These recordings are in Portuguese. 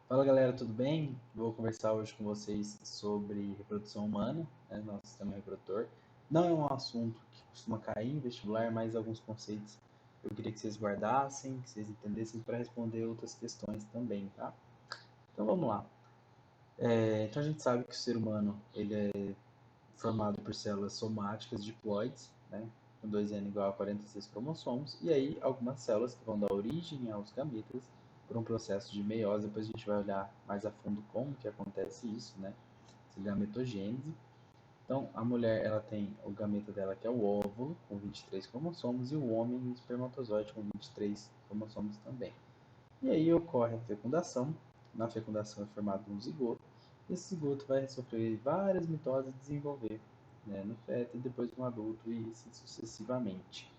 Fala galera, tudo bem? Vou conversar hoje com vocês sobre reprodução humana, nosso sistema reprodutor. Não é um assunto que costuma cair em vestibular, mas alguns conceitos eu queria que vocês guardassem, que vocês entendessem para responder outras questões também, tá? Então vamos lá. Então a gente sabe que o ser humano ele é formado por células somáticas diploides, né? Com 2N igual a 46 cromossomos, e aí algumas células que vão dar origem aos gametas por um processo de meiose. Depois a gente vai olhar mais a fundo como que acontece isso, né? Essa gametogênese. Então, a mulher ela tem o gameta dela que é o óvulo, com 23 cromossomos, e o homem o espermatozoide com 23 cromossomos também. E aí ocorre a fecundação. Na fecundação é formado um zigoto. Esse zigoto vai sofrer várias mitoses e desenvolver, né, no feto e depois no adulto e assim sucessivamente.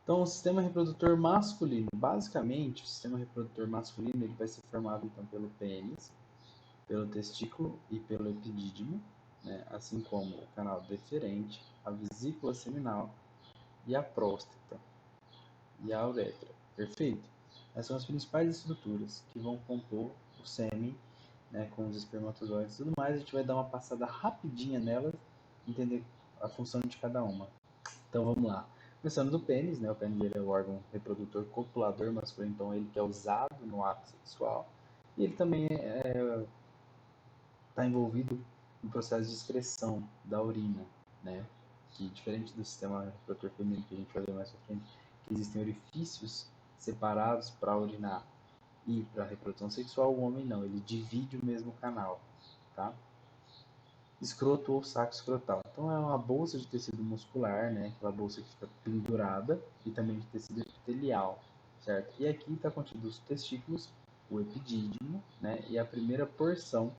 Então, o sistema reprodutor masculino, basicamente, o sistema reprodutor masculino ele vai ser formado então pelo pênis, pelo testículo e pelo epidídimo, né, assim como o canal deferente, a vesícula seminal e a próstata e a uretra. Perfeito? Essas são as principais estruturas que vão compor o sêmen, né, com os espermatozoides e tudo mais. A gente vai dar uma passada rapidinha nelas, entender a função de cada uma. Então vamos lá. Começando do pênis, né? O pênis ele é o órgão reprodutor copulador masculino, então ele que é usado no ato sexual. E ele também está envolvido no processo de excreção da urina, né? Que diferente do sistema reprodutor feminino que a gente vai ver mais pra frente, que existem orifícios separados para urinar e para reprodução sexual, o homem não, ele divide o mesmo canal, tá? Escroto ou saco escrotal. Então é uma bolsa de tecido muscular, né? Aquela bolsa que fica pendurada e também de tecido epitelial, certo? E aqui está contido os testículos, o epidídimo, né? E a primeira porção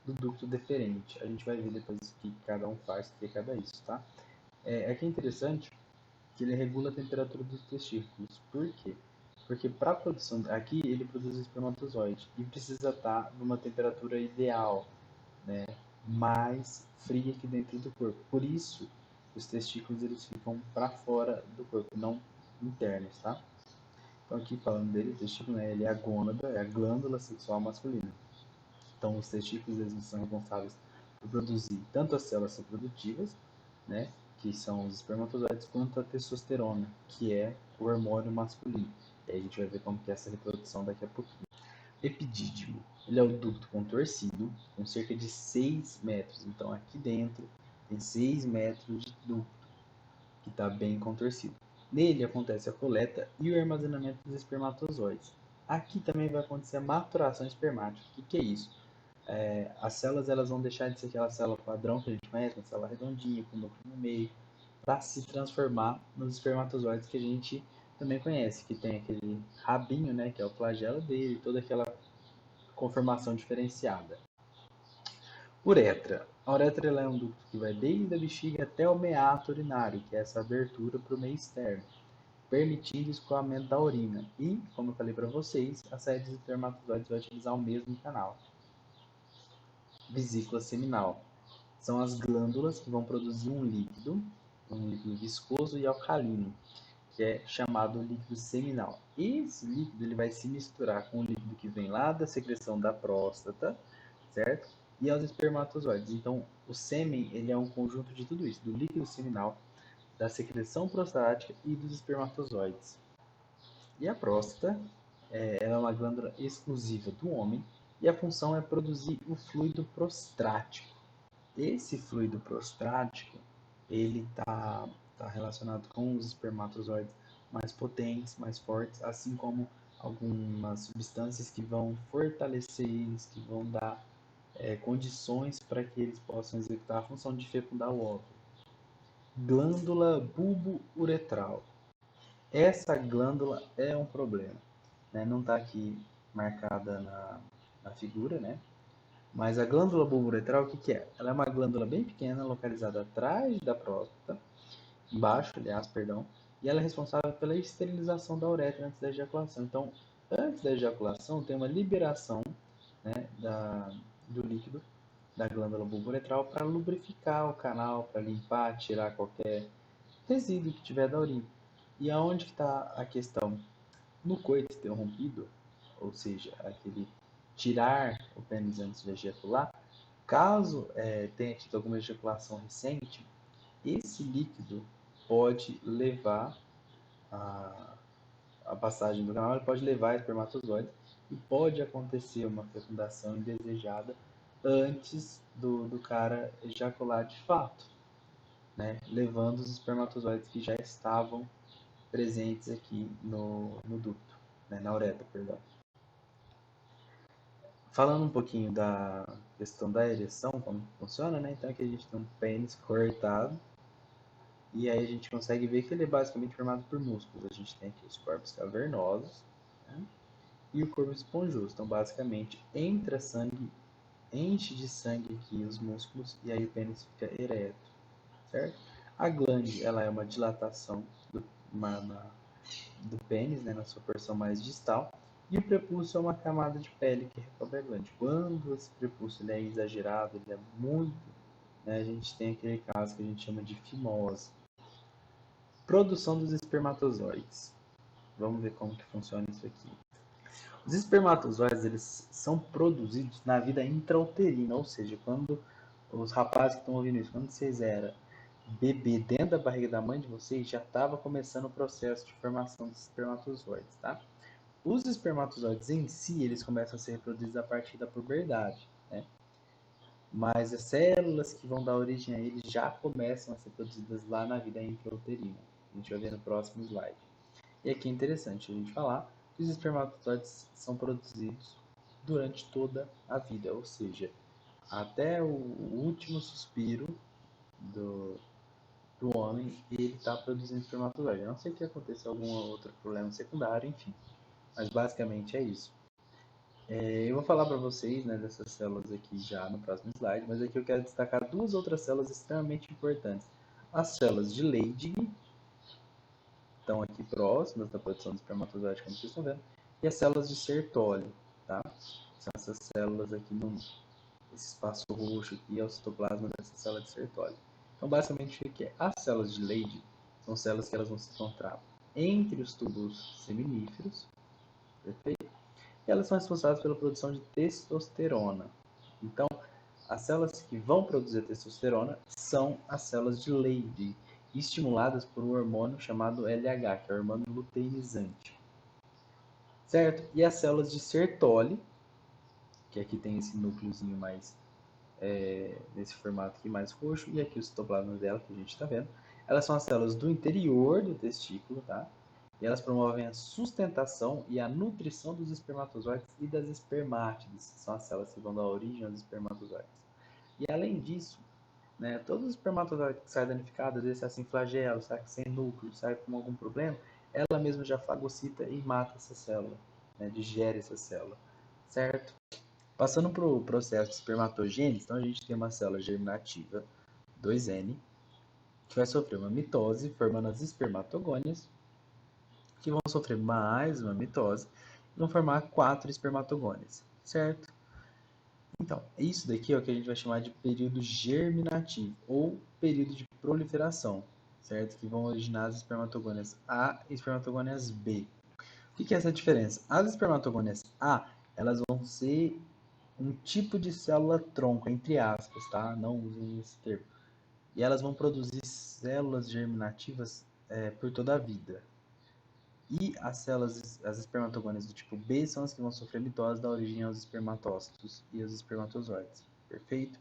do ducto deferente. A gente vai ver depois o que cada um faz, o que é cada isso, tá? Aqui é interessante que ele regula a temperatura dos testículos. Por quê? Porque para a produção, aqui ele produz espermatozoide e precisa estar numa temperatura ideal, né? Mais fria que dentro do corpo. Por isso, os testículos eles ficam para fora do corpo, não internos, tá? Então aqui falando dele, o testículo, né, ele é a gônada, é a glândula sexual masculina. Então os testículos eles são responsáveis por produzir tanto as células reprodutivas, né, que são os espermatozoides, quanto a testosterona, que é o hormônio masculino. E aí a gente vai ver como que é essa reprodução daqui a pouquinho. Epidídimo. Ele é o ducto contorcido, com cerca de 6 metros. Então, aqui dentro tem 6 metros de ducto, que está bem contorcido. Nele acontece a coleta e o armazenamento dos espermatozoides. Aqui também vai acontecer a maturação espermática. O que é isso? As células elas vão deixar de ser aquela célula padrão que a gente conhece, uma célula redondinha, com núcleo no meio, para se transformar nos espermatozoides que a gente também conhece, que tem aquele rabinho, né, que é o flagelo dele, toda aquela conformação diferenciada. Uretra. A uretra ela é um ducto que vai desde a bexiga até o meato urinário, que é essa abertura para o meio externo, permitindo o escoamento da urina. E, como eu falei para vocês, a saída dos espermatozoides vai utilizar o mesmo canal. Vesícula seminal. São as glândulas que vão produzir um líquido viscoso e alcalino, que é chamado líquido seminal. Esse líquido ele vai se misturar com o líquido que vem lá da secreção da próstata, certo? E aos espermatozoides. Então, o sêmen ele é um conjunto de tudo isso, do líquido seminal, da secreção prostática e dos espermatozoides. E a próstata ela é uma glândula exclusiva do homem e a função é produzir o fluido prostático. Esse fluido prostático ele tá relacionado com os espermatozoides mais potentes, mais fortes, assim como algumas substâncias que vão fortalecer eles, que vão dar condições para que eles possam executar a função de fecundar o óvulo. Glândula bulbo-uretral. Essa glândula é um problema, né? Não está aqui marcada na figura, né? Mas a glândula bulbo-uretral, o que, que é? Ela é uma glândula bem pequena, localizada atrás da próstata, embaixo, aliás, perdão, e ela é responsável pela esterilização da uretra antes da ejaculação. Então, antes da ejaculação, tem uma liberação, né, do líquido da glândula bulbo-uretral para lubrificar o canal, para limpar, tirar qualquer resíduo que tiver da urina. E aonde que está a questão? No coito interrompido, ou seja, aquele tirar o pênis antes de ejacular, caso tenha tido alguma ejaculação recente, esse líquido pode levar a passagem do canal, ele pode levar espermatozoides e pode acontecer uma fecundação indesejada antes do cara ejacular de fato, né? Levando os espermatozoides que já estavam presentes aqui no ducto, né? Na uretra, perdão. Falando um pouquinho da questão da ereção, como funciona, né? Então aqui a gente tem um pênis cortado e aí a gente consegue ver que ele é basicamente formado por músculos. A gente tem aqui os corpos cavernosos, né? E o corpo esponjoso. Então basicamente entra sangue, enche de sangue aqui os músculos e aí o pênis fica ereto, certo? A glande, ela é uma dilatação do pênis, né, na sua porção mais distal, e o prepúcio é uma camada de pele que recobre a glande. Quando esse prepúcio ele é exagerado, ele é muito, né, a gente tem aquele caso que a gente chama de fimose. Produção dos espermatozoides. Vamos ver como que funciona isso aqui. Os espermatozoides, eles são produzidos na vida intrauterina, ou seja, quando os rapazes que estão ouvindo isso, quando vocês eram bebê dentro da barriga da mãe de vocês, já estava começando o processo de formação dos espermatozoides, tá? Os espermatozoides em si, eles começam a ser reproduzidos a partir da puberdade, né? Mas as células que vão dar origem a eles já começam a ser produzidas lá na vida intrauterina. A gente vai ver no próximo slide. E aqui é interessante a gente falar que os espermatozoides são produzidos durante toda a vida, ou seja, até o último suspiro do homem, ele está produzindo espermatozoide. A não sei que aconteça algum outro problema secundário, enfim. Mas basicamente é isso. Eu vou falar para vocês, né, dessas células aqui já no próximo slide, mas aqui eu quero destacar duas outras células extremamente importantes. As células de Leydig estão aqui próximas da produção do espermatozoide, como vocês estão vendo, e as células de Sertoli, tá? São essas células aqui, esse espaço roxo aqui é o citoplasma dessa célula de Sertoli. Então, basicamente, o que é? As células de Leydig são células que elas vão se encontrar entre os túbulos seminíferos, perfeito? E elas são responsáveis pela produção de testosterona. Então, as células que vão produzir testosterona são as células de Leydig, estimuladas por um hormônio chamado LH, que é o hormônio luteinizante. Certo? E as células de Sertoli, que aqui tem esse núcleozinho mais nesse formato aqui mais roxo, e aqui o citoplasma dela, que a gente está vendo, elas são as células do interior do testículo, tá? E elas promovem a sustentação e a nutrição dos espermatozoides e das espermátides, que são as células que vão dar origem aos espermatozoides. E além disso, né, todos os espermatozoides que saem danificados, às vezes sai sem flagelo, sai sem núcleo, sai com algum problema, ela mesma já fagocita e mata essa célula, né, digere essa célula, certo? Passando para o processo de espermatogênese, então a gente tem uma célula germinativa 2N, que vai sofrer uma mitose, formando as espermatogônias, que vão sofrer mais uma mitose, e vão formar 4 espermatogônias, certo? Então, isso daqui é o que a gente vai chamar de período germinativo, ou período de proliferação, certo? Que vão originar as espermatogônias A e espermatogônias B. O que é essa diferença? As espermatogônias A, elas vão ser um tipo de célula-tronco, entre aspas, tá? Não usem esse termo. E elas vão produzir células germinativas por toda a vida. E as espermatogônias do tipo B são as que vão sofrer mitose, da origem aos espermatócitos e aos espermatozoides. Perfeito?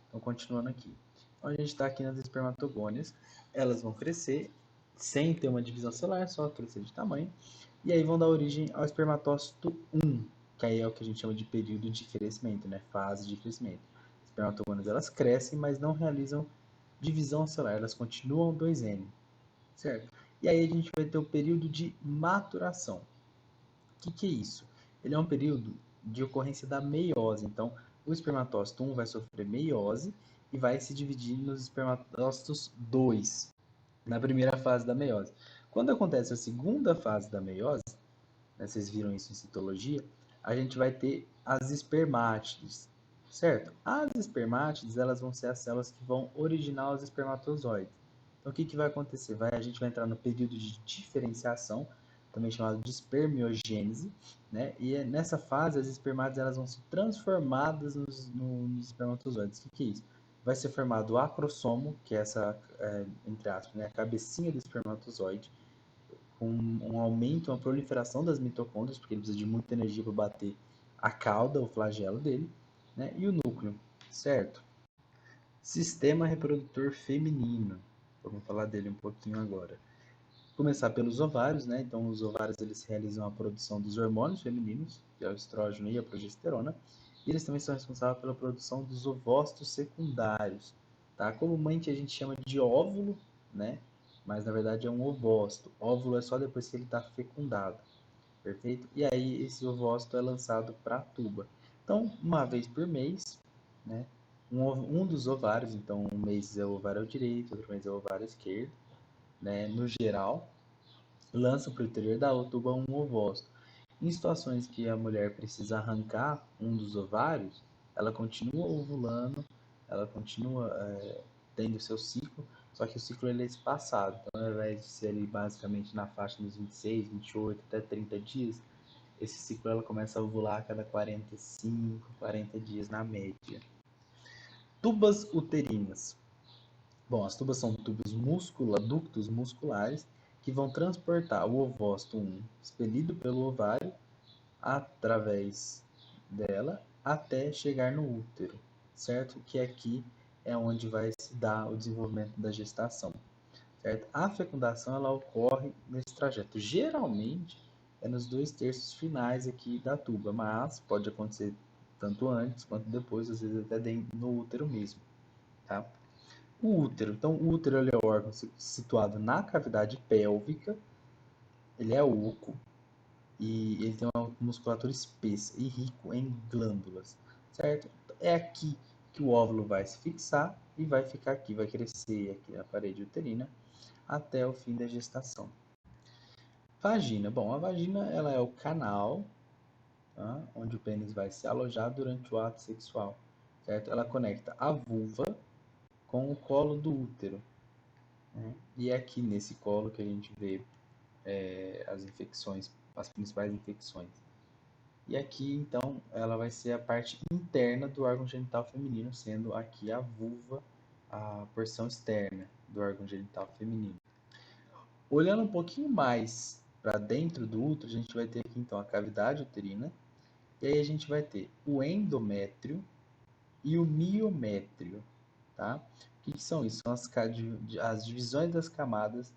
Então, continuando aqui. Então, a gente está aqui nas espermatogônias. Elas vão crescer sem ter uma divisão celular, só crescer de tamanho. E aí vão dar origem ao espermatócito 1, que aí é o que a gente chama de período de crescimento, né? Fase de crescimento. As espermatogônias, elas crescem, mas não realizam divisão celular, elas continuam 2N, certo? E aí a gente vai ter o período de maturação. O que é isso? Ele é um período de ocorrência da meiose. Então, o espermatócito 1 vai sofrer meiose e vai se dividir nos espermatócitos 2, na primeira fase da meiose. Quando acontece a segunda fase da meiose, né, vocês viram isso em citologia, a gente vai ter as espermátides, certo? As espermátides, elas vão ser as células que vão originar os espermatozoides. Então, o que vai acontecer? A gente vai entrar no período de diferenciação, também chamado de espermiogênese, né? E nessa fase as espermátides elas vão ser transformadas nos espermatozoides. O que é isso? Vai ser formado o acrossomo, que é essa, entre aspas, né, a cabecinha do espermatozoide, com um aumento, uma proliferação das mitocôndrias, porque ele precisa de muita energia para bater a cauda, o flagelo dele, né? E o núcleo, certo? Sistema reprodutor feminino. Vamos falar dele um pouquinho agora. Começar pelos ovários, né? Então, os ovários eles realizam a produção dos hormônios femininos, que é o estrógeno e a progesterona, e eles também são responsáveis pela produção dos ovócitos secundários, tá? Comumente a gente chama de óvulo, né? Mas na verdade é um ovócito. Óvulo é só depois que ele está fecundado, perfeito? E aí esse ovócito é lançado para a tuba. Então, uma vez por mês, né? Um dos ovários, então um mês é o ovário direito, outro mês é o ovário esquerdo, né? No geral, lança para o interior da tuba um ovócito. Em situações que a mulher precisa arrancar um dos ovários, ela continua ovulando, ela continua tendo seu ciclo, só que o ciclo ele é espaçado. Então, ao invés de ser ali basicamente na faixa dos 26, 28 até 30 dias, esse ciclo ela começa a ovular a cada 45, 40 dias na média. Tubas uterinas. Bom, as tubas são tubos ductos musculares que vão transportar o ovócito 1 expelido pelo ovário através dela até chegar no útero, certo? Que aqui é onde vai se dar o desenvolvimento da gestação, certo? A fecundação ela ocorre nesse trajeto. Geralmente é nos 2/3 finais aqui da tuba, mas pode acontecer tanto antes quanto depois, às vezes até no útero mesmo, tá? O útero. Então, o útero ele é o órgão situado na cavidade pélvica, ele é oco e ele tem uma musculatura espessa e rico em glândulas, certo? É aqui que o óvulo vai se fixar e vai ficar aqui, vai crescer aqui na parede uterina até o fim da gestação. Vagina. Bom, a vagina ela é o canal, tá? Onde o pênis vai se alojar durante o ato sexual, certo? Ela conecta a vulva com o colo do útero, né? E é aqui nesse colo que a gente vê as infecções, as principais infecções. E aqui, então, ela vai ser a parte interna do órgão genital feminino, sendo aqui a vulva a porção externa do órgão genital feminino. Olhando um pouquinho mais para dentro do útero, a gente vai ter aqui, então, a cavidade uterina, e aí a gente vai ter o endométrio e o miométrio, tá? O que são isso? São as divisões das camadas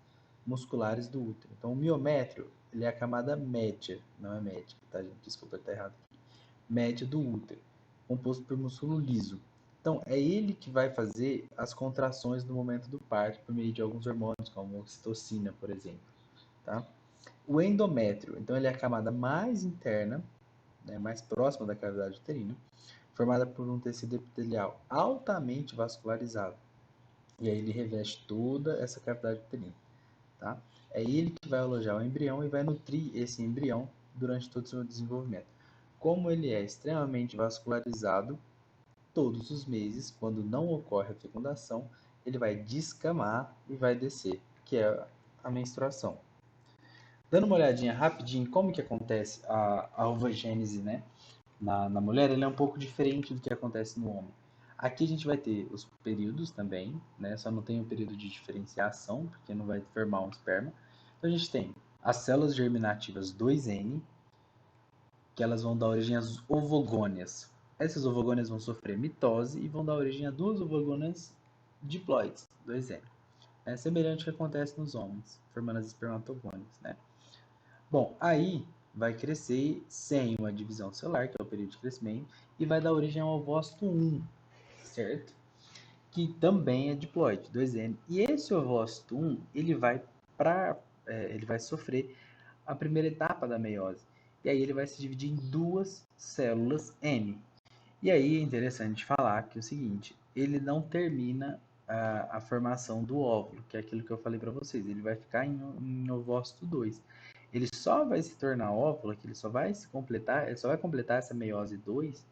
musculares do útero. Então, o miométrio, ele é a camada média, não é médica, tá, gente? Desculpa, tá errado aqui. Média do útero, composto por músculo liso. Então, é ele que vai fazer as contrações no momento do parto por meio de alguns hormônios, como ocitocina, por exemplo, tá? O endométrio, então, ele é a camada mais interna, né, mais próxima da cavidade uterina, formada por um tecido epitelial altamente vascularizado. E aí ele reveste toda essa cavidade uterina, tá? É ele que vai alojar o embrião e vai nutrir esse embrião durante todo o seu desenvolvimento. Como ele é extremamente vascularizado, todos os meses, quando não ocorre a fecundação, ele vai descamar e vai descer, que é a menstruação. Dando uma olhadinha rapidinho em como que acontece a ovogênese, né? Na mulher, ele é um pouco diferente do que acontece no homem. Aqui a gente vai ter os períodos também, né? Só não tem o período de diferenciação, porque não vai formar um esperma. Então a gente tem as células germinativas 2N, que elas vão dar origem às ovogônias. Essas ovogônias vão sofrer mitose e vão dar origem a duas ovogônias diploides, 2N. É semelhante ao que acontece nos homens, formando as espermatogônias, né? Bom, aí vai crescer sem uma divisão celular, que é o período de crescimento, e vai dar origem ao ovócito 1, certo? Que também é diploide, 2N. E esse ovócito 1, ele vai sofrer a primeira etapa da meiose. E aí ele vai se dividir em duas células M. E aí é interessante falar que é o seguinte, ele não termina a formação do óvulo, que é aquilo que eu falei para vocês, ele vai ficar em ovócito 2. Ele só vai se tornar óvulo, que ele só vai completar essa meiose 2,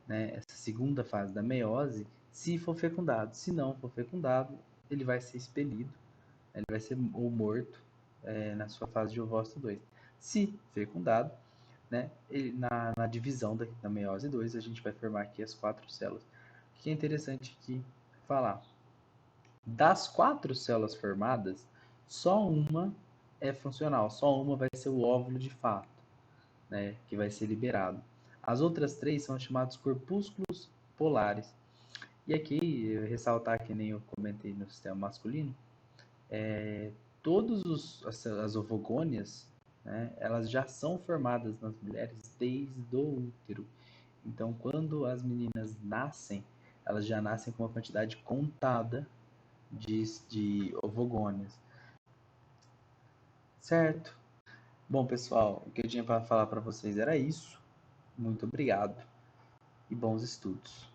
né, essa segunda fase da meiose, se for fecundado. Se não for fecundado, ele vai ser expelido, ele vai ser ou morto na sua fase de ovócito 2. Se fecundado, né, na divisão da meiose 2, a gente vai formar aqui as 4 células. O que é interessante aqui falar? Das 4 células formadas, só uma é funcional, só uma vai ser o óvulo de fato, né, que vai ser liberado. As outras 3 são chamados corpúsculos polares. E aqui, ressaltar que nem eu comentei no sistema masculino, todas as ovogônias, né, elas já são formadas nas mulheres desde o útero. Então, quando as meninas nascem, elas já nascem com uma quantidade contada de ovogônias. Certo? Bom, pessoal, o que eu tinha para falar para vocês era isso. Muito obrigado e bons estudos.